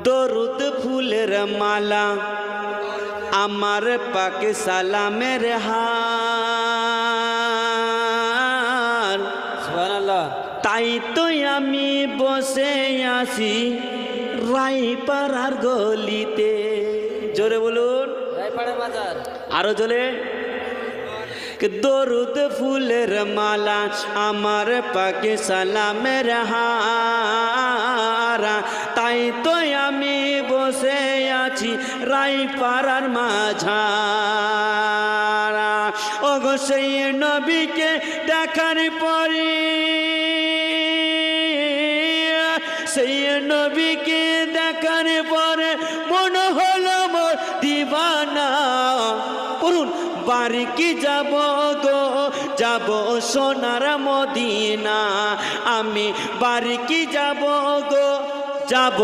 দরুদ ফুলের মালা আমার পাকে সালামের হার। সুবহানাল্লাহ। তাই তো আমি বসে আছি রায়পাড়ার গলিতে। জোরে বলুন, রায়পাড়া বাজার। আরো জোরে। দরুদ ফুলের মালা আমার পাকে সালামের হারা। তাই তো আমি বসে আছি রায়পাড়ার মাঝারা। ওগো সেই নবীকে দেখার পরে, সেই নবীকে দেখার পরে মনে হলো মোর দিবানা। পড়ুন, বাড়ি কি যাব গো, যাব সোনার মদিনা। আমি বাড়ি কি যাব গো, যাব